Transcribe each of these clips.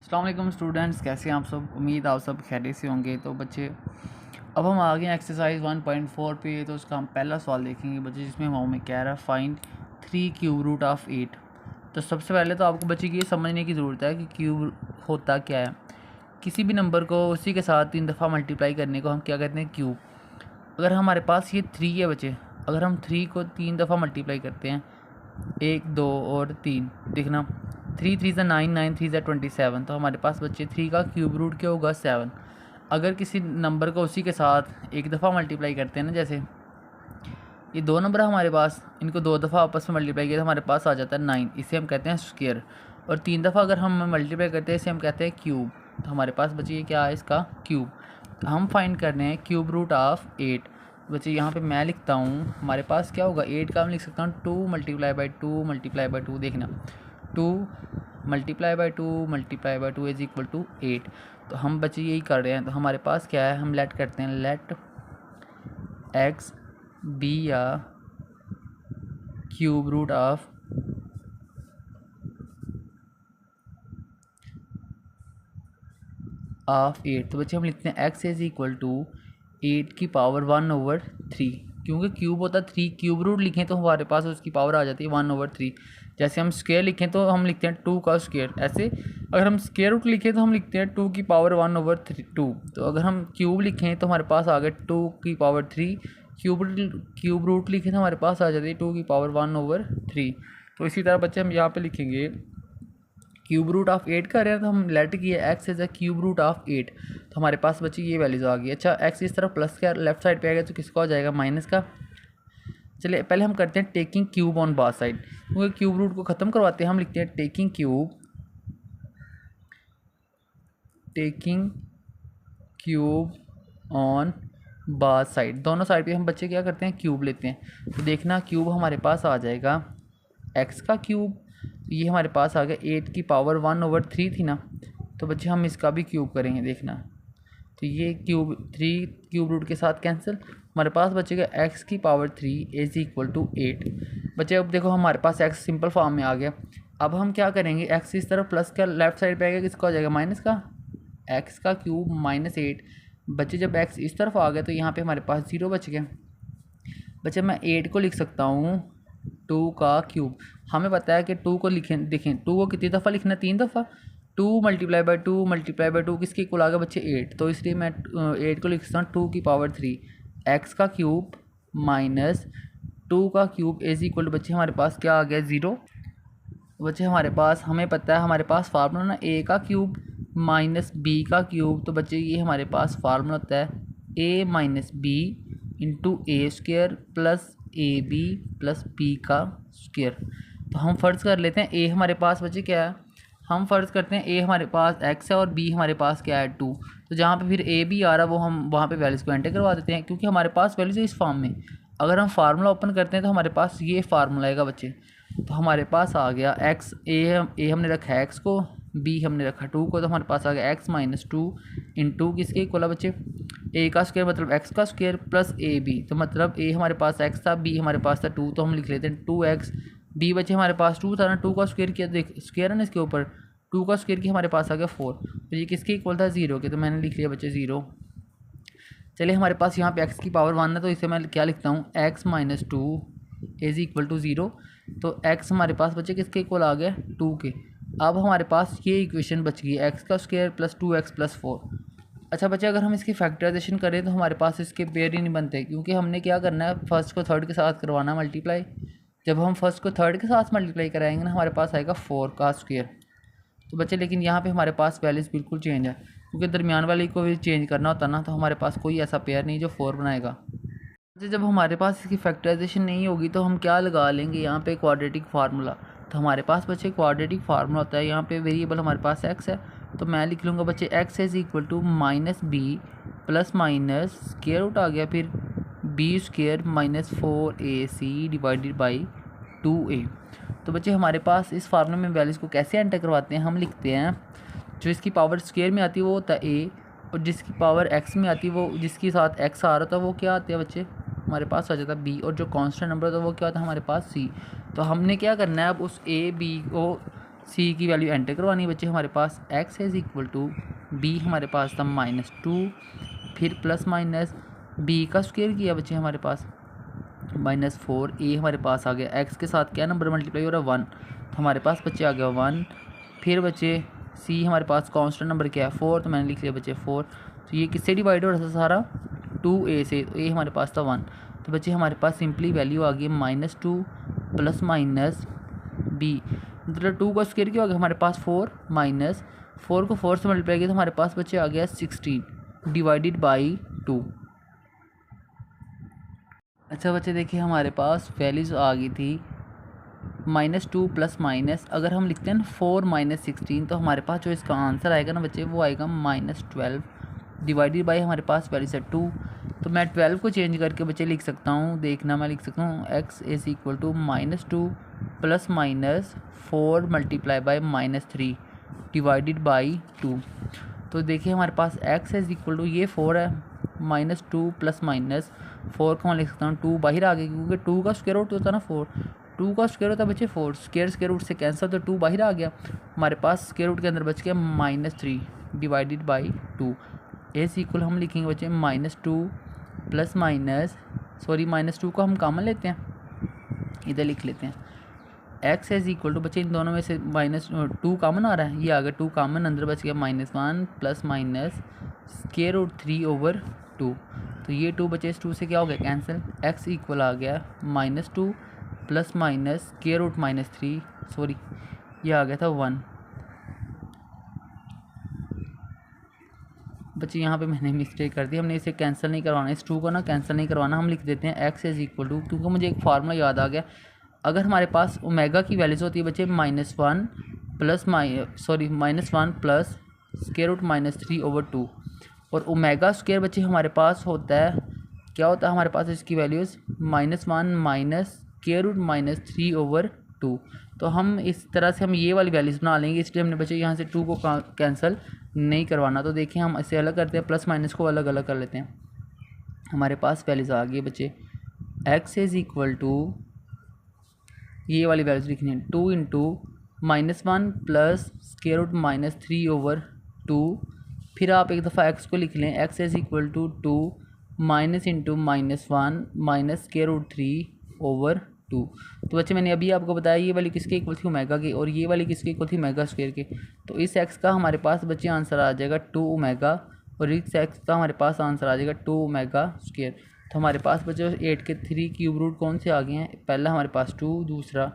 अस्सलाम वालेकुम स्टूडेंट्स, कैसे हैं आप सब। उम्मीद आप सब खैरियत से होंगे। तो बच्चे अब हम आ गए एक्सरसाइज 1.4 पे। तो उसका हम पहला सवाल देखेंगे बच्चे, जिसमें हमें कह रहा है फाइंड 3 क्यूब रूट ऑफ 8। तो सबसे पहले तो आपको बच्चे की ये समझने की ज़रूरत है कि क्यूब होता क्या है। किसी भी नंबर को उसी के साथ 3 दफ़ा मल्टीप्लाई करने को हम क्या कहते हैं, क्यूब। अगर हमारे पास ये 3 है बच्चे, अगर हम 3 को 3 दफ़ा मल्टीप्लाई करते हैं, 1 2 और 3, देखना 3 3 ज़ा 9, 9 3 ज़ा 27। तो हमारे पास बच्चे 3 का क्यूब रूट क्या होगा, 7। अगर किसी नंबर को उसी के साथ एक दफ़ा मल्टीप्लाई करते हैं ना, जैसे ये दो नंबर है हमारे पास, इनको 2 दफ़ा आपस में मल्टीप्लाई किया तो हमारे पास आ जाता है 9, इसे हम कहते हैं स्क्वायर। और 3 दफ़ा अगर हम मल्टीप्लाई करते हैं इसे हम कहते हैं क्यूब। तो हमारे पास बच्चे ये क्या है, इसका क्यूब। तो हम फाइंड कर रहे हैं क्यूब रूट ऑफ 8। बच्चे यहाँ पे मैं लिखता हूँ, हमारे पास क्या होगा 8 का, मैं लिख सकता हूँ 2 मल्टीप्लाई बाई 2 मल्टीप्लाई बाई 2। देखना 2 multiply by 2 multiply by 2 is equal to 8। तो हम बच्चे यही कर रहे हैं। तो हमारे पास क्या है, हम लेट करते हैं, लेट एक्स बी या क्यूब रूट ऑफ ऑफ 8। तो बच्चे हम लिखते हैं एक्स इज इक्वल टू 8 की पावर 1/3। क्योंकि क्यूब होता है 3, क्यूब रूट लिखें तो हमारे पास उसकी पावर आ जाती है 1/3। जैसे हम स्क्वायर लिखें तो हम लिखते हैं 2 का स्क्वायर। ऐसे अगर हम स्क्वायर रूट लिखें तो हम लिखते हैं 2 की पावर 1/2। तो अगर हम क्यूब लिखें तो हमारे पास आ गया 2 की पावर 3। क्यूब रूट लिखें तो हमारे पास आ जाती है 2 की पावर 1/3। तो इसी तरह बच्चे हम यहाँ पे लिखेंगे क्यूब रूट ऑफ 8 कर रहे हैं, तो हम लेट किए x is a cube root of 8। तो हमारे पास बच्ची ये वैल्यूज़ आ गई। अच्छा, एक्स इस तरफ प्लस का लेफ्ट साइड पे आएगा तो किसका हो जाएगा, माइनस का। चलिए पहले हम करते हैं taking cube on bath side, क्योंकि क्यूब रूट को ख़त्म करवाते हैं। हम लिखते हैं taking cube on bath side. दोनों साइड पे हम बच्चे क्या करते हैं, क्यूब लेते हैं। तो देखना क्यूब हमारे पास आ जाएगा एक्स का क्यूब। ये हमारे पास आ गया 8 की पावर 1/3 थी ना। तो बच्चे हम इसका भी क्यूब करेंगे, देखना। तो ये क्यूब 3 क्यूब रूट के साथ कैंसिल, हमारे पास बचेगा एक्स की पावर 3 इज इक्वल टू 8। बच्चे अब देखो हमारे पास एक्स सिंपल फॉर्म में आ गया। अब हम क्या करेंगे, एक्स इस तरफ प्लस का लेफ्ट साइड पे आएगा, किसका हो जाएगा, माइनस का। एक्स का क्यूब माइनस 8। बच्चे जब एक्स इस तरफ आ गया तो यहाँ पे हमारे पास 0 बच गया। बच्चे मैं 8 को लिख सकता हूँ 2 का क्यूब। हमें पता है कि 2 को लिखें, देखें 2 को कितनी दफ़ा लिखना, 3 दफ़ा। 2 मल्टीप्लाई बाई 2 मल्टीप्लाई बाई 2 किसके इक्वल आ गया बच्चे, 8। तो इसलिए मैं 8 को लिख सकता हूँ 2 की पावर 3 एक्स का क्यूब माइनस 2 का क्यूब इज इक्वल टू बच्चे हमारे पास क्या आ गया, 0। बच्चे हमारे पास, हमें पता है हमारे पास फार्मूला ना ए का क्यूब माइनस बी का क्यूब। तो बच्चे ये हमारे पास फार्मूला होता है a minus b into a square plus a b plus b का स्क्वायर। तो हम फ़र्ज़ कर लेते हैं ए हमारे पास बच्चे क्या है, हम फ़र्ज़ करते हैं ए हमारे पास एक्स है और बी हमारे पास क्या है 2। तो जहाँ पे फिर ए बी आ रहा है वो हम वहाँ पे वैल्यूज़ को एंटर करवा देते हैं, क्योंकि हमारे पास वैल्यूज़ है इस फॉर्म में। अगर हम फार्मूला ओपन करते हैं तो हमारे पास ये फार्मूला आएगा बच्चे। तो हमारे पास आ गया एक्स, ए हमने रखा है एक्स को, बी हमने रखा 2 को। तो हमारे पास आ गया एक्स माइनस 2 इंटू किसके इक्वल है बच्चे, ए का स्क्वायर मतलब एक्स का स्क्वायर प्लस ए बी। तो मतलब ए हमारे पास एक्स था, बी हमारे पास था 2, तो हम लिख लेते हैं 2x। बी बच्चे हमारे पास 2 था ना, 2 का स्क्वायर किया, देख स्क्वायर है ना इसके ऊपर, 2 का स्क्वायर किया हमारे पास आ गया 4। तो ये किसके इक्वल था, 0 के। तो मैंने लिख लिया बच्चे 0। चलिए हमारे पास यहाँ पे x की पावर 1 है, तो इसे मैं क्या लिखता हूँ, x minus 2 is equal to 0। तो x हमारे पास बच्चे किसके इक्वल आ गया, 2 के। अब हमारे पास ये इक्वेशन बच गई, एक्स का स्क्वायर प्लस 2x प्लस 4। अच्छा बच्चे, अगर हम इसकी फैक्टराइजेशन करें तो हमारे पास इसके पेयर ही नहीं बनते, क्योंकि हमने क्या करना है, फर्स्ट को थर्ड के साथ करवाना मल्टीप्लाई। जब हम फर्स्ट को थर्ड के साथ मल्टीप्लाई कराएंगे ना, हमारे पास आएगा 4 का स्क्वायर। तो बच्चे लेकिन यहाँ पे हमारे पास वैल्यूज़ बिल्कुल चेंज है, क्योंकि दरमियान वाली को भी चेंज करना होता ना, तो हमारे पास कोई ऐसा पेयर नहीं जो 4 बनाएगा। जब हमारे पास इसकी फैक्टराइजेशन नहीं होगी तो हम क्या लगा लेंगे यहाँ पे, क्वाड्रेटिक फार्मूला। तो हमारे पास बच्चे क्वाड्रेटिक फार्मूला होता है, यहाँ पे वेरिएबल हमारे पास x है, तो मैं लिख लूँगा बच्चे x is equal to minus b plus minus square root आ गया, फिर b square minus 4ac divided by 2a। तो बच्चे हमारे पास इस फार्मूले में वैल्यूज़ को कैसे एंटर करवाते हैं, हम लिखते हैं जो इसकी पावर स्क्वायर में आती है वो होता है a, और जिसकी पावर x में आती है वो, जिसके साथ x आ रहा था वो क्या आते हैं बच्चे, हमारे पास आ जाता है b, और जो कांस्टेंट नंबर होता है वो क्या होता है हमारे पास c। तो हमने क्या करना है, अब उस a b को सी की वैल्यू एंटर करवानी है बच्चे हमारे पास। X is equal to b हमारे पास था -2, फिर प्लस माइनस बी का स्क्वायर किया बच्चे हमारे पास -4, ए हमारे पास आ गया। एक्स के साथ क्या नंबर मल्टीप्लाई हो रहा है 1, तो हमारे पास बच्चे आ गया 1। फिर बच्चे सी हमारे पास कांस्टेंट नंबर क्या है 4, तो मैंने लिख लिया बच्चे 4। तो ये किससे डिवाइड हो रहा था सारा 2a से, तो ए हमारे पास था 1। तो बच्चे हमारे पास सिंपली वैल्यू आ गई -2 प्लस माइनस बी, मतलब 2 का स्क्वायर क्या हो गया हमारे पास 4, माइनस 4 को 4 से मल्टीप्लाई किया तो हमारे पास बच्चे आ गया 16 डिवाइडेड बाई 2। अच्छा बच्चे देखिए हमारे पास वैल्यूज़ आ गई थी -2 प्लस माइनस, अगर हम लिखते हैं ना 4 - 16 तो हमारे पास जो इसका आंसर आएगा ना बच्चे वो आएगा -12 डिवाइडेड बाई हमारे पास वैल्यू है 2। तो मैं 12 को चेंज करके बच्चे लिख सकता हूँ, देखना मैं लिख सकता हूँ x is equal to -2 plus minus 4 multiply by -3 divided by 2। तो देखिए हमारे पास x इज़ इक्वल टू ये 4 है, -2 प्लस माइनस 4 को मैं लिख सकता हूँ 2 बाहर आ गया क्योंकि 2 का स्क्वायर रूट होता है ना 4, 2 का स्क्वायर होता है बच्चे 4, स्क्वायर रूट से कैंसिल तो 2 बाहर आ गया, हमारे पास स्क्वायर रूट के अंदर बच गया -3 डिवाइडेड बाई 2। इस इक्वल हम लिखेंगे बच्चे -2 प्लस माइनस -2 को हम कॉमन लेते हैं, इधर लिख लेते हैं x इज़ इक्वल टू बच्चे इन दोनों में से -2 कॉमन आ रहा है, ये आ गया 2 कॉमन, अंदर बच गया -1 प्लस माइनस स्क्वायर रूट 3/2। तो ये 2 बचे, इस 2 से क्या हो गया कैंसिल, x इक्वल आ गया -2 plus minus square root -3, sorry ये आ गया था 1। बच्चे यहाँ पे मैंने मिस्टेक कर दी, हमने इसे कैंसिल नहीं करवाना, इस 2 को ना कैंसिल नहीं करवाना, हम लिख देते हैं x इज़ इक्वल टू, क्योंकि मुझे एक फार्मूला याद आ गया, अगर हमारे पास ओमेगा की वैल्यूज़ होती है बच्चे -1 प्लस स्क्वायर रूट -3/2 और ओमेगा स्क्वायर बच्चे हमारे पास होता है, क्या होता है हमारे पास इसकी वैल्यूज़ -1 माइनस स्क्वायर रूट -3/2। तो हम इस तरह से हम ये वाली वैल्यूज़ बना लेंगे, इसलिए हमने बच्चे यहाँ से 2 को कैंसिल नहीं करवाना। तो देखिए हम इसे अलग करते हैं, प्लस माइनस को अलग अलग कर लेते हैं, हमारे पास वैल्यूज़ आ गई बच्चे x इज़ इक्वल टू, ये वाली वैल्यूज़ लिखनी है 2 इंटू -1 प्लस स्क्वायर रूट -3/2, फिर आप एक दफ़ा x को लिख लें, x is equal to 2 minus into -1 minus square root 3/2। तो बच्चे मैंने अभी आपको बताया ये वाली किसके इक्वल थी ओमेगा के, और ये वाली किसके इक्वल थी ओमेगा स्क्वायर के। तो इस x का हमारे पास बच्चे आंसर आ जाएगा 2 ओमेगा, और इस x का हमारे पास आंसर आ जाएगा 2 ओमेगा स्क्वायर। तो हमारे पास बच्चे 8 के 3 क्यूब रूट कौन से आ गए हैं, पहला हमारे पास 2, दूसरा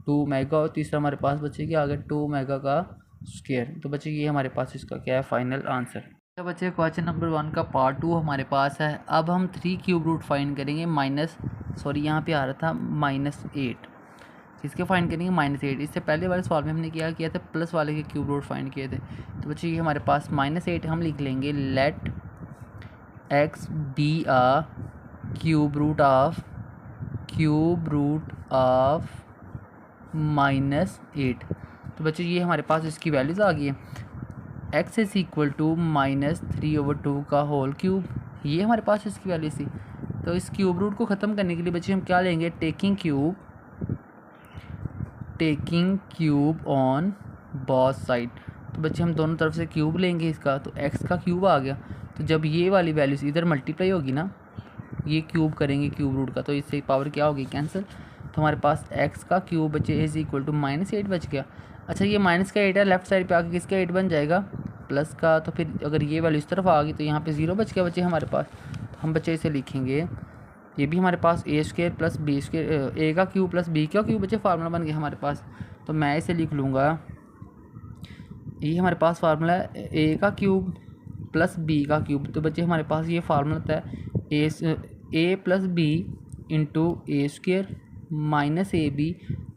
2 ओमेगा, और तीसरा हमारे पास बच्चे क्या आ गया 2 ओमेगा का स्क्वायर। तो बच्चे ये हमारे पास इसका क्या है फाइनल आंसर। तो बच्चे क्वेश्चन नंबर 1 का पार्ट 2 हमारे पास है। अब हम 3 क्यूब रूट फाइंड करेंगे, यहाँ पे आ रहा था -8, इसके फाइंड करेंगे -8। इससे पहले वाले सवाल में हमने क्या किया था, प्लस वाले के क्यूब रूट फाइंड किए थे। तो बच्चे ये हमारे पास -8 हम लिख लेंगे, let x be a cube root of -8। तो बच्चे ये हमारे पास इसकी वैल्यूज़ आ गई है, x इज़ इक्वल टू -3/2 का होल क्यूब, ये हमारे पास इसकी वैल्यू थी। तो इस क्यूब रूट को ख़त्म करने के लिए बच्चे हम क्या लेंगे, taking cube on both side. तो बच्चे हम दोनों तरफ से क्यूब लेंगे इसका, तो x का क्यूब आ गया। तो जब ये वाली वैल्यूज़ इधर मल्टीप्लाई होगी ना, ये क्यूब करेंगे क्यूब रूट का, तो इससे पावर क्या होगी कैंसिल। तो हमारे पास x का क्यूब बच्चे इज़ इक्वल टू -8 बच गया। अच्छा ये माइनस का 8 है, लेफ्ट साइड पे आके किसका 8 बन जाएगा, प्लस का। तो फिर अगर ये वैल्यू इस तरफ आ गई तो यहाँ पे 0 बच गया बच्चे हमारे पास। तो हम बच्चे इसे लिखेंगे, ये भी हमारे पास a² प्लस b², a का क्यूब प्लस b का क्यूब बच्चे फार्मूला बन गया हमारे पास। तो मैं इसे लिख लूँगा, ये हमारे पास फार्मूला है a का क्यूब प्लस b का क्यूब। तो बच्चे हमारे पास ये फार्मूला होता है a plus b into a² minus ab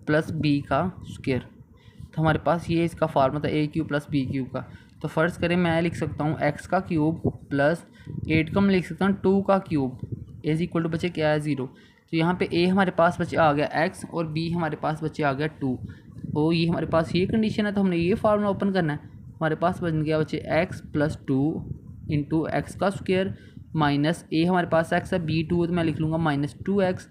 plus b का स्क्वायर। तो हमारे पास ये इसका फार्मूला था a³ प्लस b³ का। तो फ़र्ज़ करें मैं लिख सकता हूँ x का क्यूब प्लस 8 को मैं लिख सकता हूँ 2 का क्यूब इज़ इक्वल टू बच्चे क्या है 0। तो यहाँ पे a हमारे पास बच्चे आ गया x और b हमारे पास बच्चे आ गया 2। तो ये हमारे पास ये कंडीशन है, तो हमने ये फार्मूला ओपन करना है। हमारे पास बन गया बच्चे x प्लस 2 इंटू एक्स का स्क्वायर माइनस a हमारे पास x है, b 2 तो मैं लिख लूँगा -2x,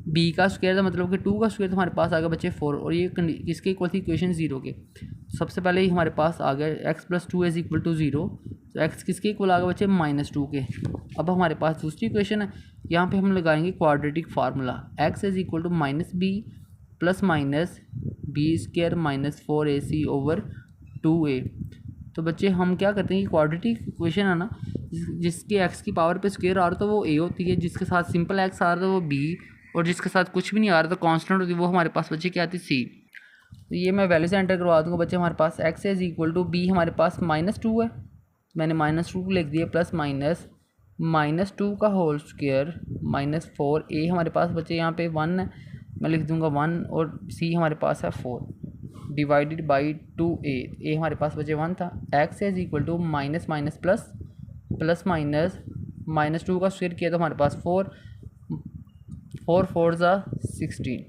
b का स्क्वायर था मतलब कि 2 का स्क्वायर तो हमारे पास आ गया बच्चे 4, और ये किसके इक्वल थी इक्वेशन 0 के। सबसे पहले ही हमारे पास आ गया x plus two is equal to 0, तो एक्स किसके इक्वल आ गया बच्चे -2 के। अब हमारे पास दूसरी इक्वेशन है, यहाँ पे हम लगाएंगे quadratic formula, x is equal to -b plus minus b square minus 4ac over 2a। तो बच्चे हम क्या करते हैं कि क्वाड्रेटिक इक्वेशन है ना, जिसके एक्स की पावर पे स्क्वायर आ रहा तो वो a होती है, जिसके साथ सिंपल एक्स आ रहा था वो b, और जिसके साथ कुछ भी नहीं आ रहा तो कांस्टेंट होती है वो हमारे पास बच्चे क्या आती c। तो ये मैं वैल्यू से एंटर करवा दूँगा बच्चे। हमारे पास x is equal to b हमारे पास -2 है, मैंने -2 लिख दिया, प्लस माइनस -2 का होल स्क्वायर -4a हमारे पास बच्चे यहाँ पे 1 है, मैं लिख दूँगा 1, और c हमारे पास है 4 डिवाइडेड बाई 2a। a हमारे पास बच्चे 1 था। x is equal to minus minus plus plus minus -2 का स्क्वायर किया तो हमारे पास 4 4 ज़ा 16,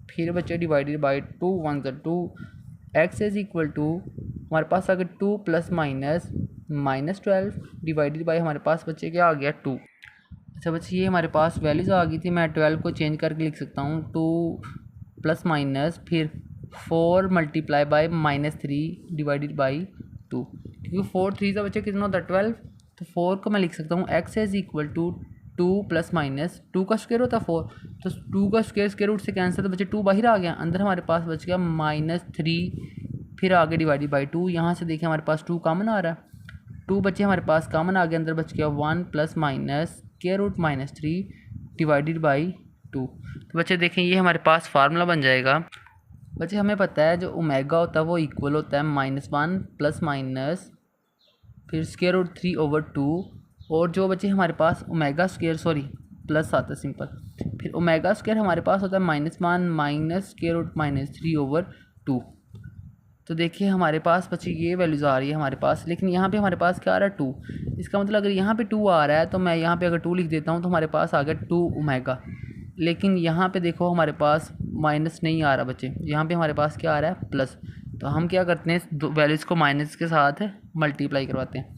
फिर बच्चे डिवाइडेड बाई 2 1 ज़ा 2। एक्स इज इक्वल टू हमारे पास आ गया 2 प्लस माइनस -12 डिवाइडेड बाई हमारे पास बच्चे क्या आ गया 2। अच्छा बच्चे ये हमारे पास वैल्यूज़ आ गई थी, मैं 12 को चेंज करके लिख सकता हूँ 2 प्लस माइनस फिर 4 मल्टीप्लाई बाई -3 डिवाइडेड बाई 2, क्योंकि 4 3 का बच्चे कितना होता है 12, तो 4 को मैं लिख सकता हूँ x is equal to 2 plus minus 2 का स्क्वायर होता है 4, तो 2 का स्क्वायर रूट से कैंसिल, तो बच्चे 2 बाहर आ गया, अंदर हमारे पास बच गया -3, फिर आगे डिवाइडेड बाई 2। यहाँ से देखिए हमारे पास 2 कॉमन आ रहा है, 2 बच्चे हमारे पास कॉमन आ गया, अंदर बच गया 1 plus minus square root -3 divided by 2। तो बच्चे देखें ये हमारे पास फार्मूला बन जाएगा। बच्चे हमें पता है जो ओमेगा होता है वो इक्वल होता है -1 प्लस माइनस फिर स्क्वायर रूट 3 ओवर 2, और जो बच्चे हमारे पास ओमेगा स्क्वायर प्लस आता है सिंपल, फिर ओमेगा स्क्वायर हमारे पास होता है -1 माइनस स्क्वायर रूट -3 ओवर 2। तो देखिए हमारे पास बच्चे ये वैल्यूज़ आ रही है हमारे पास, लेकिन यहाँ पे हमारे पास क्या आ रहा है 2। इसका मतलब अगर यहाँ पे 2 आ रहा है तो मैं यहाँ पे अगर 2 लिख देता हूँ तो हमारे पास आ गया 2 ओमेगा, लेकिन यहाँ पे देखो हमारे पास माइनस नहीं आ रहा बच्चे, यहाँ पे हमारे पास क्या आ रहा है प्लस। तो हम क्या करते हैं वैल्यूज़ को माइनस के साथ मल्टीप्लाई करवाते हैं,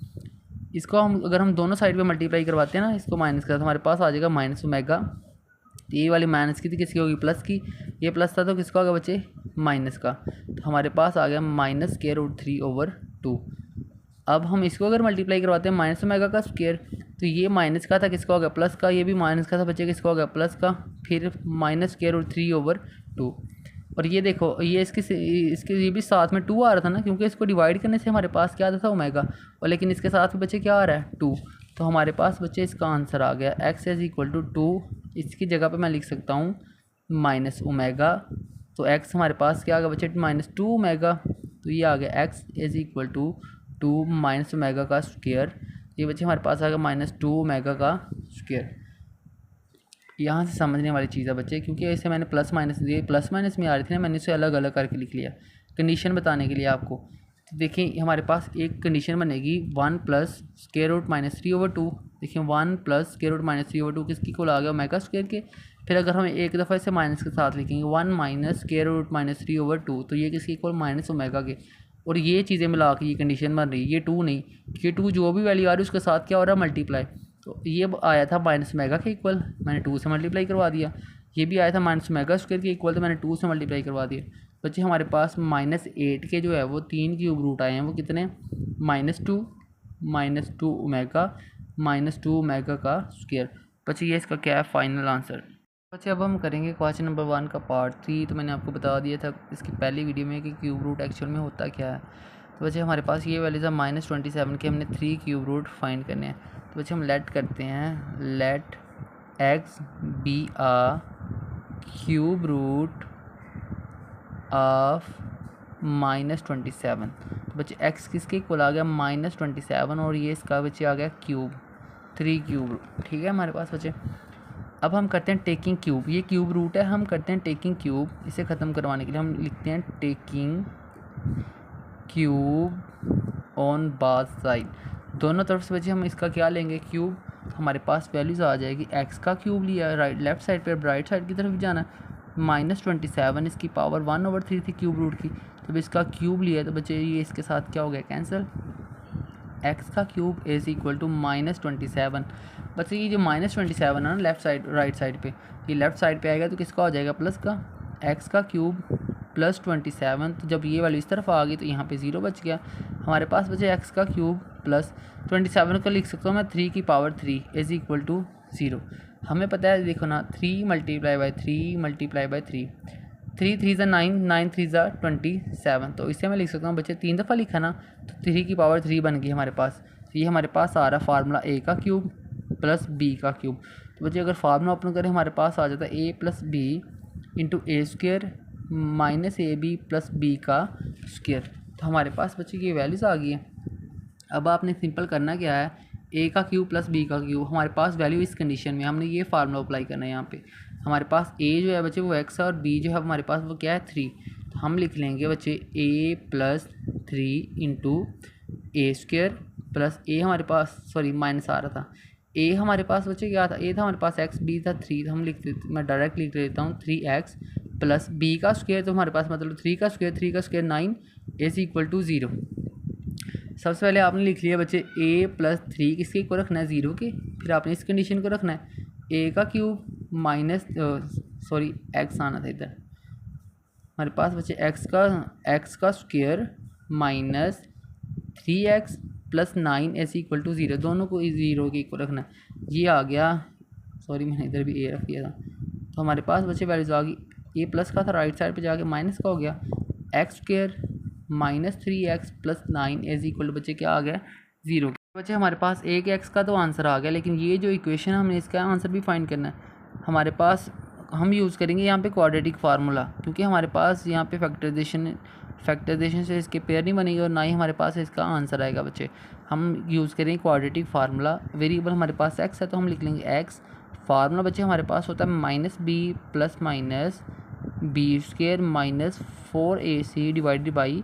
इसको हम अगर हम दोनों साइड पे मल्टीप्लाई करवाते हैं ना इसको माइनस का, तो हमारे पास आ जाएगा माइनस ओमेगा। तो ये वाली माइनस की थी किसकी होगी प्लस की, ये प्लस था तो किसका होगा बच्चे माइनस का, तो हमारे पास आ गया माइनस स्क्वायर रूट 3 ओवर 2। अब हम इसको अगर मल्टीप्लाई करवाते हैं माइनस ओमेगा का स्क्वायर, तो ये माइनस का था किसका हो गया प्लस का, ये भी माइनस का था बच्चे किसका हो गया प्लस का, फिर माइनस स्क्वायर रूट 3 ओवर 2। और ये देखो ये इसके ये भी साथ में 2 आ रहा था ना, क्योंकि इसको डिवाइड करने से हमारे पास क्या आता था ओमेगा, और लेकिन इसके साथ में बच्चे क्या आ रहा है 2, तो हमारे पास बच्चे इसका आंसर आ गया एक्स इज इक्वल टू 2। इसकी जगह पे मैं लिख सकता हूँ माइनस ओमेगा, तो एक्स हमारे पास क्या आ गया बच्चे -2 ओमेगा, तो ये आ गया x is equal to 2 minus omega का स्क्वायर, ये बच्चे हमारे पास आ गया -2 ओमेगा का स्क्वायर। यहाँ से समझने वाली चीज़ है बच्चे, क्योंकि ऐसे मैंने प्लस माइनस दिए, प्लस माइनस में आ रही थी ना, मैंने इसे अलग अलग करके लिख लिया कंडीशन बताने के लिए आपको। तो देखिए हमारे पास एक कंडीशन बनेगी 1 प्लस स्क्वायर रूट -3 ओवर 2, देखिए 1 प्लस स्क्वायर रूट -3 ओवर 2 किसकी को आ गया ओमेगा स्क्वायर के। फिर अगर हम एक दफ़ा इसे माइनस के साथ लिखेंगे 1 माइनस स्क्वायर रूट -3 ओवर 2, तो ये किसकी इक्वल माइनस ओमेगा के, और ये चीज़ें मिला के ये कंडीशन बन रही है, ये 2 नहीं, ये 2 जो भी वैल्यू आ रही है उसके साथ क्या हो रहा है मल्टीप्लाई, तो ये आया था माइनस ओमेगा के इक्वल, मैंने 2 से मल्टीप्लाई करवा दिया। ये भी आया था माइनस ओमेगा स्क्वायर के इक्वल, तो मैंने 2 से मल्टीप्लाई करवा दिया। बच्चे हमारे पास -8 के जो है वो 3 क्यूब रूट आए हैं, वो कितने -2 ओमेगा -2 ओमेगा का स्क्वायर। बच्चे ये इसका क्या है फाइनल आंसर। बच्चे अब हम करेंगे क्वेश्चन नंबर 1 का पार्ट 3। तो मैंने आपको बता दिया था इसकी पहली वीडियो में कि क्यूब रूट एक्चुअल में होता क्या है। तो बच्चे हमारे पास ये वैल्यूज़ है -27 के, हमने 3 क्यूब रूट फाइंड करने हैं। तो बच्चे हम लेट करते हैं, let x be a cube root of -27। तो बच्चे एक्स किसके इक्वल आ गया -27, और ये इसका बच्चे आ गया क्यूब 3 क्यूब रूट, ठीक है हमारे पास बच्चे। अब हम करते हैं टेकिंग क्यूब, ये क्यूब रूट है, हम करते हैं टेकिंग क्यूब। इसे ख़त्म करवाने के लिए हम लिखते हैं taking cube on bath side, दोनों तरफ से बच्चे हम इसका क्या लेंगे क्यूब। हमारे पास वैल्यूज़ आ जाएगी, एक्स का क्यूब लिया राइट लेफ्ट साइड पे, राइट साइड की तरफ भी जाना -27, इसकी पावर 1/3 थी क्यूब रूट की, तो इसका क्यूब लिया तो बच्चे ये इसके साथ क्या हो गया कैंसिल। एक्स का क्यूब इज़ इक्वल टू -27। बच्चे ये जो -27 है ना लेफ्ट साइड राइट साइड पे, ये लेफ्ट साइड पे आएगा तो किसका हो जाएगा प्लस का, एक्स का क्यूब प्लस 27, तो जब ये वाली इस तरफ आ गई तो यहाँ पे 0 बच गया। हमारे पास बचे एक्स का क्यूब प्लस 27 को लिख सकता हूँ मैं 3 की पावर 3 इज इक्वल टू 0। हमें पता है, देखो ना, 3 मल्टीप्लाई बाई 3 मल्टीप्लाई बाई 3, 3 3 ज़ा 9, 9 3 ज़ा 27, तो इससे मैं लिख सकता हूँ बच्चे 3 दफ़ा लिखा ना तो 3 की पावर 3 बन गई हमारे पास। तो ये हमारे पास आ रहा है फार्मूला ए का क्यूब प्लस बी का क्यूब। तो बच्चे अगर फार्मूला ओपन करें हमारे पास आ जाता है a plus b into a square minus a b plus b का स्क्वेयर। तो हमारे पास बच्चे की वैल्यूज़ आ गई है। अब आपने सिंपल करना क्या है, ए का क्यूब प्लस बी का क्यूब, हमारे पास वैल्यू इस कंडीशन में हमने ये फार्मूला अप्लाई करना है। यहाँ पे हमारे पास ए जो है बच्चे वो एक्स है और बी जो है हमारे पास वो क्या है 3। तो हम लिख लेंगे बच्चे ए plus 3 into a square plus ए हमारे पास माइनस आ रहा था, ए हमारे पास बच्चे क्या था, ए था हमारे पास एक्स, बी था 3, तो हम मैं डायरेक्ट लिख देता हूँ 3x प्लस बी का स्क्वेयर, तो हमारे पास मतलब 3 का स्क्वेयर 9 इज इक्वल टू 0। सबसे पहले आपने लिख लिया बच्चे a प्लस 3 किसके को रखना है 0 के, फिर आपने इस कंडीशन को रखना है a का क्यूब माइनस x आना था इधर, हमारे पास बच्चे x का square minus 3x plus 9 is equal to 0, दोनों को 0 के इक्वल रखना है। ये आ गया, मैंने इधर भी a रख दिया था, तो हमारे पास बच्चे वैल्यूज आ गई। a प्लस का था, राइट साइड पे जाके माइनस का हो गया, x square minus 3x plus 9 is equal to बच्चे क्या आ गया 0। बच्चे हमारे पास एक एक्स का तो आंसर आ गया, लेकिन ये जो इक्वेशन है हमने इसका आंसर भी फाइंड करना है। हमारे पास हम यूज़ करेंगे यहाँ पे क्वाड्रेटिक फार्मूला, क्योंकि हमारे पास यहाँ पे फैक्टराइजेशन से इसके पेयर नहीं बनेगी और ना ही हमारे पास इसका आंसर आएगा। बच्चे हम यूज़ करेंगे क्वाड्रेटिक फार्मूला। वेरिएबल हमारे पास एक्स है तो हम लिख लेंगे एक्स, फार्मूला बच्चे हमारे पास होता है minus b plus minus b square minus 4ac divided by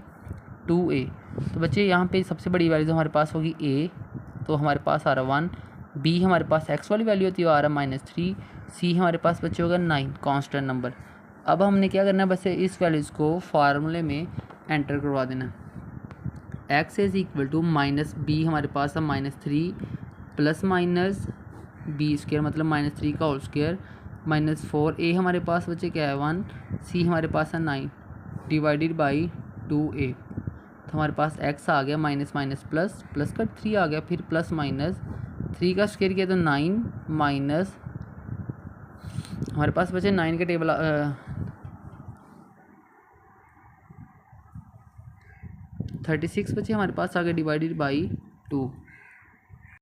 2a। तो बच्चे यहाँ पे सबसे बड़ी वैल्यू हमारे पास होगी a, तो हमारे पास आ रहा 1, b हमारे पास x वाली वैल्यू होती है आ रहा -3, c हमारे पास बच्चे होगा 9 कांस्टेंट नंबर। अब हमने क्या करना है, बस इस वैल्यूज़ को फार्मूले में एंटर करवा देना। x is equal to minus b हमारे पास है -3 प्लस माइनस बी स्क्वेयर मतलब -3 का होल स्क्वेयर माइनस 4a हमारे पास बच्चे क्या है 1, c हमारे पास है 9 डिवाइडेड बाई 2a। तो हमारे पास x आ गया माइनस माइनस प्लस, प्लस का 3 आ गया, फिर प्लस माइनस 3 का स्क्वायर किया तो 9 माइनस हमारे पास बचे 9 के टेबल 36 बचे हमारे पास आ गए डिवाइडेड बाई 2।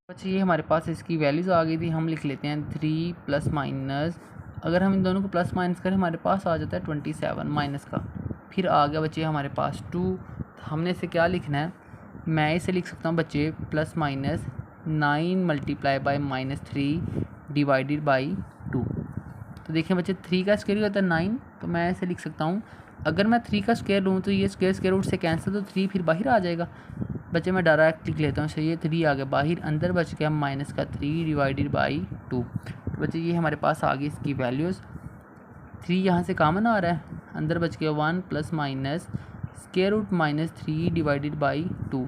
बच्चे ये हमारे पास इसकी वैल्यूज़ आ गई थी, हम लिख लेते हैं 3 प्लस माइनस, अगर हम इन दोनों को प्लस माइनस करें हमारे पास आ जाता है 27 माइनस का, फिर आ गया बच्चे हमारे पास 2। हमने इसे क्या लिखना है, मैं इसे लिख सकता हूँ बच्चे plus minus 9 multiply by -3 divided by 2। तो देखिए बच्चे 3 का स्क्वायर होता है 9, तो मैं इसे लिख सकता हूँ, अगर मैं 3 का स्क्वायर लूँ तो ये स्क्वायर रूट से कैंसिल, तो 3 फिर बाहर आ जाएगा। बच्चे मैं डायरेक्ट लिख लेता हूँ, ये 3 आ गया बाहर, अंदर बच गया माइनस का 3 डिवाइडेड बाई 2। तो बच्चे ये हमारे पास आ गई इसकी वैल्यूज़, 3 यहाँ से कॉमन आ रहा है, अंदर बच गया 1 plus minus square root -3 divided by 2।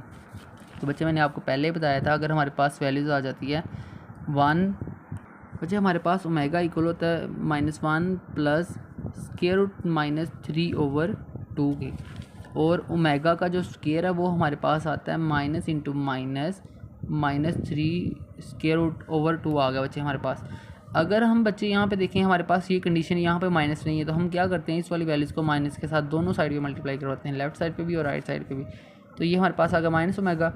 तो बच्चे मैंने आपको पहले ही बताया था, अगर हमारे पास वैल्यूज़ आ जाती है 1, बच्चे हमारे पास ओमेगा इक्वल होता है -1 प्लस स्क्वायर रूट -3/2 के, और ओमेगा का जो स्क्वायर है वो हमारे पास आता है minus into minus -3 square root over 2 आ गया बच्चे हमारे पास। अगर हम बच्चे यहाँ पे देखें हमारे पास ये कंडीशन यहाँ पे माइनस नहीं है, तो हम क्या करते हैं इस वाली वैल्यूज़ को माइनस के साथ दोनों साइड पे मल्टीप्लाई करवाते हैं, लेफ्ट साइड पे भी और राइट साइड पे भी। तो ये हमारे पास आ गया माइनस ओमेगा,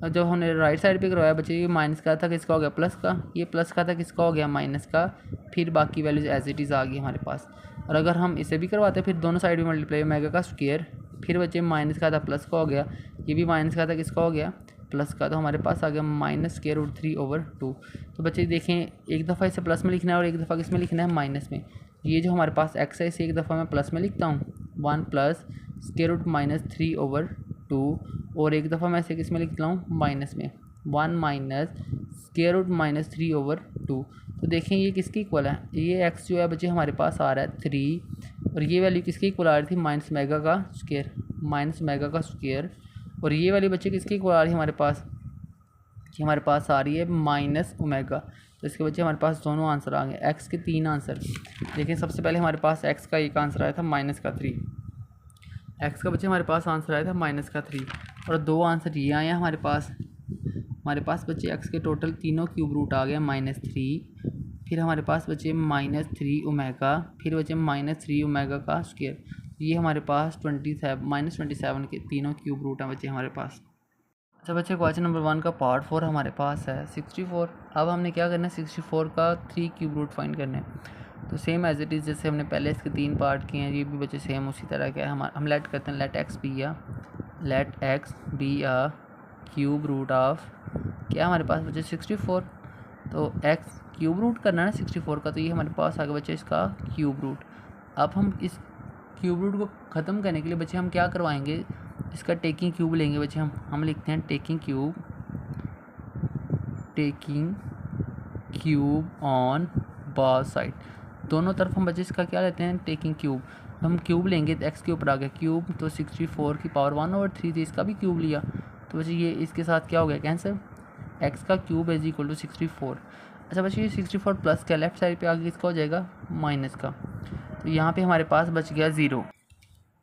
और जब हमने राइट साइड पे करवाया बच्चे ये माइनस का था किसका हो गया प्लस का, ये प्लस का था किसका हो गया माइनस का, फिर बाकी वैल्यूज़ एज इट इज़ आ गई हमारे पास। और अगर हम इसे भी करवाते हैं फिर दोनों साइड में मल्टीप्लाई ओमेगा का स्क्वायर, फिर बच्चे माइनस का था प्लस का हो गया, ये भी माइनस का था किसका हो गया प्लस का, तो हमारे पास आ गया -√3/2। तो बच्चे देखें एक दफ़ा इसे प्लस में लिखना है और एक दफ़ा किस में लिखना है माइनस में। ये जो हमारे पास x है इसे एक दफ़ा मैं प्लस में लिखता हूँ 1 प्लस √3/2, और एक दफ़ा मैं इसे किस में लिखता हूँ माइनस में 1 माइनस √3/2। तो देखें ये किसकी इक्वल है, ये x जो है बच्चे हमारे पास आ रहा है 3, और ये वैल्यू किसकी इक्वल आ रही थी माइनस ओमेगा का स्क्वायर, और ये वाली बच्चे किसकी इक्वल आ रही है हमारे पास, कि हमारे पास आ रही है माइनस ओमेगा। तो इसके बच्चे हमारे पास दोनों आंसर आ गए, एक्स के 3 आंसर। देखिए सबसे पहले हमारे पास एक्स का एक आंसर आया था -3, एक्स का बच्चे हमारे पास आंसर आया था -3 और 2 आंसर ये आए हैं हमारे पास। हमारे पास बच्चे एक्स के टोटल तीनों क्यूब रूट आ गए -3, फिर हमारे पास बचे -3 ओमेगा, फिर बचे -3 ओमेगा का स्क्वायर। ये हमारे पास -27 के तीनों क्यूब रूट हैं बच्चे हमारे पास। अच्छा बच्चे क्वेश्चन नंबर 1 का पार्ट 4 हमारे पास है 64। अब हमने क्या करना है 64 का 3 क्यूब रूट फाइंड करना है। तो सेम एज इट इज़ जैसे हमने पहले इसके 3 पार्ट किए हैं, ये भी बच्चे सेम उसी तरह का है। हम लेट करते हैं let x be a cube root of क्या हमारे पास बचे 64। तो एक्स क्यूब रूट करना है ना 64 का, तो ये हमारे पास आगे बच्चे इसका क्यूब रूट। अब हम इस क्यूब रूट को ख़त्म करने के लिए बच्चे हम क्या करवाएंगे, इसका टेकिंग क्यूब लेंगे बच्चे। हम लिखते हैं taking cube on bar side. दोनों तरफ हम बच्चे इसका क्या लेते हैं टेकिंग क्यूब। हम क्यूब लेंगे तो एक्स के ऊपर आ गया क्यूब, तो 64 की पावर 1/3 थी, इसका भी क्यूब लिया तो बच्चे ये इसके साथ क्या हो गया कैंसर, एक्स का क्यूब इज इक्वल टू 64। अच्छा बच्चे ये 64 प्लस का लेफ्ट साइड पे आगे इसका हो जाएगा माइनस का, तो यहाँ पे हमारे पास बच गया 0।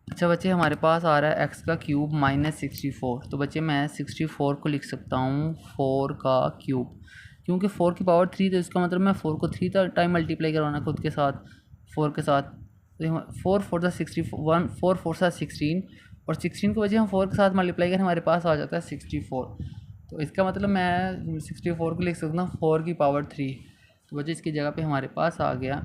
अच्छा बच्चे हमारे पास आ रहा है एक्स का क्यूब -64। तो बच्चे मैं 64 को लिख सकता हूँ 4 का क्यूब, क्योंकि 4 की पावर 3, तो इसका मतलब मैं 4 को 3 टाइम मल्टीप्लाई करवाना खुद के साथ 4 के साथ। तो 4 4 61, 4 4 16 और 16 को बच्चे हम 4 के साथ मल्टीप्लाई करें हमारे पास आ जाता है 64। तो इसका मतलब मैं 64 को लिख सकता हूँ 4 की पावर 3। तो बच्चे इसकी जगह पे हमारे पास आ गया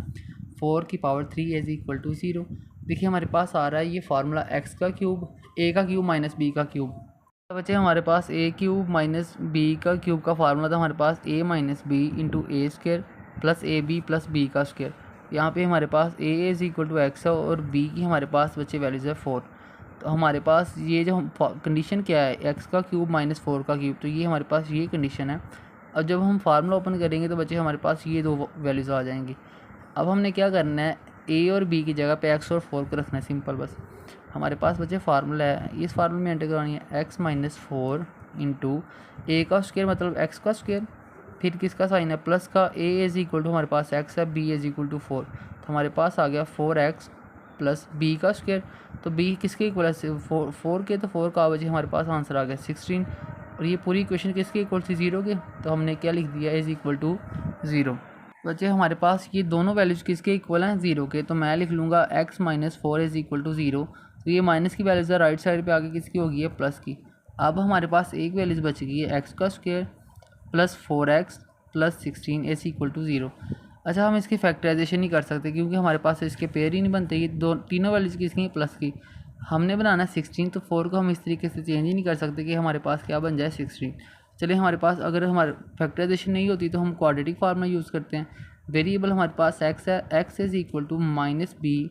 4 की पावर 3 इज इक्वल टू 0। देखिए हमारे पास आ रहा है ये फार्मूला एक्स का क्यूब ए का क्यूब माइनस बी का क्यूब। तो बच्चे हमारे पास ए क्यूब माइनस बी का क्यूब का फार्मूला था हमारे पास a minus b into a square plus a b plus b का स्क्र। यहाँ पे हमारे पास a is equal to x है और b की हमारे पास बच्चे वैल्यूज़ है 4। तो हमारे पास ये जो कंडीशन क्या है एक्स का क्यूब -4 का क्यूब, तो ये हमारे पास ये कंडीशन है। अब जब हम फार्मूला ओपन करेंगे तो बच्चे हमारे पास ये 2 वैल्यूज़ आ जाएंगी। अब हमने क्या करना है ए और बी की जगह पे एक्स और 4 को रखना है सिंपल बस। हमारे पास बच्चे फार्मूला है, इस फार्मूले में एंटर करवानी है एक्स -4 इंटू ए का स्क्वायर मतलब एक्स का स्क्वायर, फिर किसका साइन है प्लस का, ए इज इक्वल टू हमारे पास एक्स है, बी इज इक्वल टू 4। तो हमारे पास आ गया 4x प्लस बी का स्क्वायर। तो बी किसके इक्वल है 4 के, तो 4 का बच्चे हमारे पास आंसर आ गया 16। और ये पूरी इक्वेशन किसके इक्वल थी 0 के, तो हमने क्या लिख दिया इज इक्वल टू 0। बच्चे हमारे पास ये दोनों वैल्यूज़ किसके इक्वल हैं 0 के, तो मैं लिख लूँगा x -4 इज इक्वल टू 0। तो ये माइनस की वैल्यूज़ है राइट साइड पे आगे किसकी होगी है प्लस की। अब हमारे पास एक वैल्यूज़ बच गई है एक्स का square plus 4x plus 16 is equal to 0। अच्छा हम इसकी फैक्टराइजेशन नहीं कर सकते क्योंकि हमारे पास इसके पेयर ही नहीं बनते, ये तीनों वैल्यूज़ किसकी प्लस की। हमने बनाना 16, तो 4 को हम इस तरीके से चेंज ही नहीं कर सकते कि हमारे पास क्या बन जाए 16। चलिए हमारे पास अगर हमारे फैक्टराइजेशन नहीं होती तो हम क्वाड्रेटिक फार्मूला यूज़ करते हैं। वेरिएबल हमारे पास x है, x is equal to -b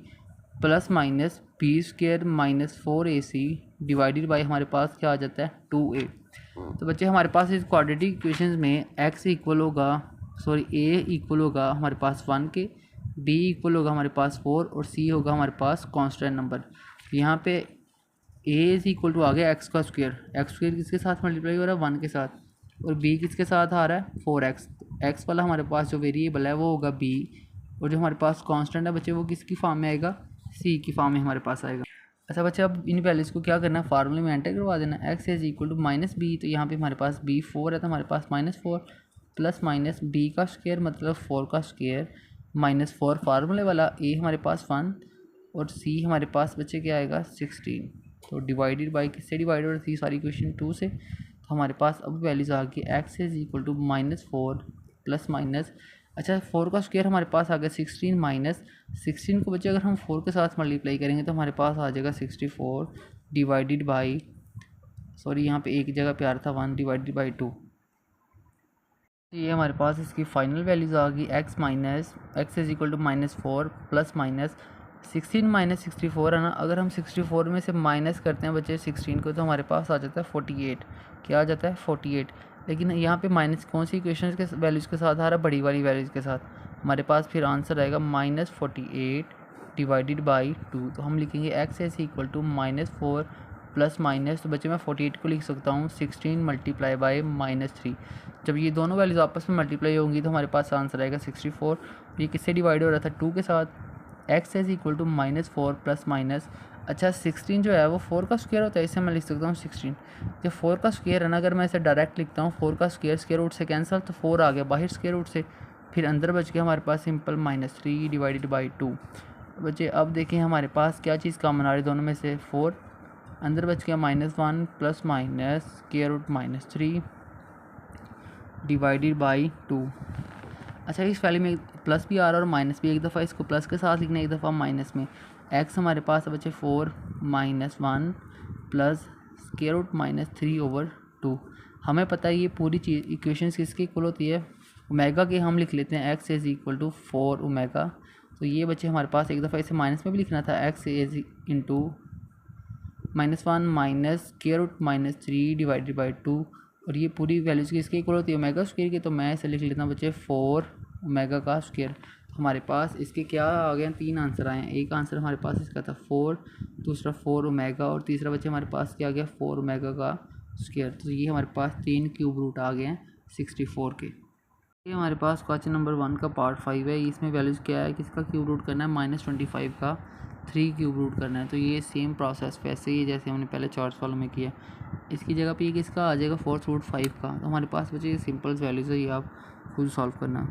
plus minus b square -4ac divided by हमारे पास क्या आ जाता है 2a। तो बच्चे हमारे पास इस क्वाड्रेटिक इक्वेशन में x इक्वल होगा a इक्वल होगा हमारे पास 1 के, b इक्वल होगा हमारे पास 4 और c होगा हमारे पास कांस्टेंट नंबर। यहाँ पे a इज इक्वल टू आ गया एक्स का स्क्वायर, एक्स स्क्वायर किसके साथ मल्टीप्लाई हो रहा है 1 के साथ, और b किसके साथ आ रहा है 4x। एक्स वाला हमारे पास जो वेरिएबल है वो होगा b, और जो हमारे पास कांस्टेंट है बच्चे वो किसकी फॉर्म में आएगा c की फॉर्म में हमारे पास आएगा। अच्छा बच्चे अब इन वैल्यूज़ को क्या करना है फार्मूले में एंटर करवा देना, x is equal to -b, तो यहाँ पे हमारे पास b 4 है तो हमारे पास -4 प्लस माइनस b का स्क्वायर मतलब 4 का स्क्वायर -4 फार्मूले वाला, a हमारे पास 1 और c हमारे पास बच्चे क्या आएगा 16। तो डिवाइडेड बाई किससे डिवाइड हो रही थी सारी इक्वेशन 2 से, तो हमारे पास अब वैल्यूज़ आ गई x is equal to -4 plus minus, अच्छा 4 का स्क्वायर हमारे पास आ गया 16 माइनस 16 को बच्चे अगर हम 4 के साथ मल्टीप्लाई करेंगे तो हमारे पास आ जाएगा 64 डिवाइडेड बाई यहाँ पे एक जगह पे आ रहा था 1 डिवाइडेड बाई 2। ये हमारे पास इसकी फाइनल वैल्यूज़ आ गई x is equal to -4 plus minus 16 minus 64 है ना। अगर हम 64 में से माइनस करते हैं बच्चे 16 को तो हमारे पास आ जाता है 48। क्या आ जाता है 48। लेकिन यहाँ पे माइनस कौन सी इक्वेशन के वैल्यूज़ के साथ आ रहा है बड़ी वाली वैल्यूज़ के साथ, हमारे पास फिर आंसर आएगा -48 डिवाइडेड बाई 2। तो हम लिखेंगे x is equal to -4 plus minus, तो बच्चे मैं 48 को लिख सकता हूँ 16 मल्टीप्लाई बाई -3। जब ये दोनों वैल्यूज़ आपस में मल्टीप्लाई होंगी तो हमारे पास आंसर आएगा 64। ये किससे डिवाइड हो रहा था 2 के साथ, x is equal to -4 plus minus, अच्छा 16 जो है वो 4 का स्क्वायर होता है, इसे मैं लिख सकता हूँ 16। जब 4 का स्क्वायर है ना, अगर मैं इसे डायरेक्ट लिखता हूँ 4 का स्क्वायर रूट से कैंसिल, तो 4 आ गया बाहर स्क्वायर रूट से, फिर अंदर बच गया हमारे पास सिंपल -3 डिवाइडेड बाई 2। बच्चे अब देखें हमारे पास क्या चीज़ कॉमन आ रही है दोनों में से, 4, अंदर बच गया -1 plus minus square root -3 divided by 2। अच्छा इस वैल्यू में प्लस भी आ रहा है और माइनस भी, एक दफ़ा इसको प्लस के साथ लिखना है, एक दफ़ा माइनस में। एक्स हमारे पास है बच्चे 4 -1 प्लस स्क्वायर रूट -3/2। हमें पता है ये पूरी चीज़ इक्वेशंस किसके इक्वल होती है, ओमेगा के। हम लिख लेते हैं x is equal to 4 omega. तो ये बच्चे हमारे पास एक दफ़ा इसे माइनस में भी लिखना था, x is into -1 minus square root -3 divided by 2। और ये पूरी वैल्यूज़ की इसके इक्वल होती है ओमेगा स्क्वायर की, तो मैं इसे लिख लेता हूँ बच्चे 4 ओमेगा का स्क्वायर। हमारे पास इसके क्या आ गए, 3 आंसर आए हैं। एक आंसर हमारे पास इसका था 4, दूसरा 4 ओमेगा, और तीसरा बच्चे हमारे पास क्या आ गया 4 ओमेगा का स्क्वायर। तो ये हमारे पास 3 क्यूब रूट आ गए हैं 64 के। ये हमारे पास क्वेश्चन नंबर 1 का पार्ट 5 है। इसमें वैल्यूज़ क्या है, किसका क्यूब रूट करना है, -25 का 3 क्यूब रूट करना है। तो ये सेम प्रोसेस वैसे ही जैसे हमने पहले चार्ट सॉल्व में किया। इसकी जगह पे ये किसका आ जाएगा 4 रूट 5 का। तो हमारे पास बचे ये सिंपल वैल्यूज़ है, ये आप खुद सॉल्व करना।